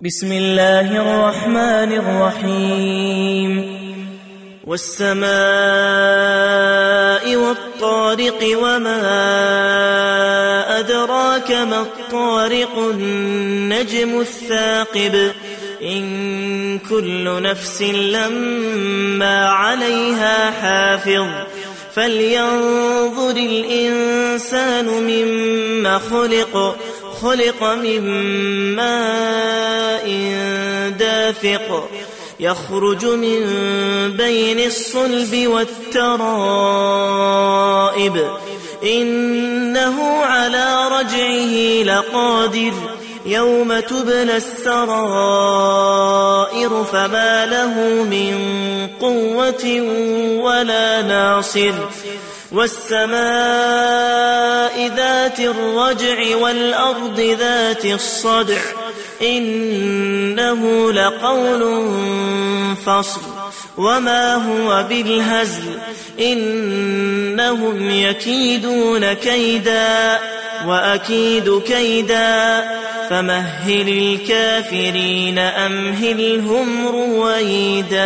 بسم الله الرحمن الرحيم والسماء والطارق وما أدراك ما الطارق النجم الثاقب إن كل نفس لما عليها حافظ فلينظر الإنسان مما خلق من ماء دافق يخرج من بين الصلب والترائب إنه على رجعه لقادر يوم تبلى السرائر فما له من قوة ولا ناصر والسماء ذات الرجع والأرض ذات الصدع إنه لقول فصل وما هو بالهزل إنهم يكيدون كيدا وأكيد كيدا فمهل الكافرين أمهلهم رويدا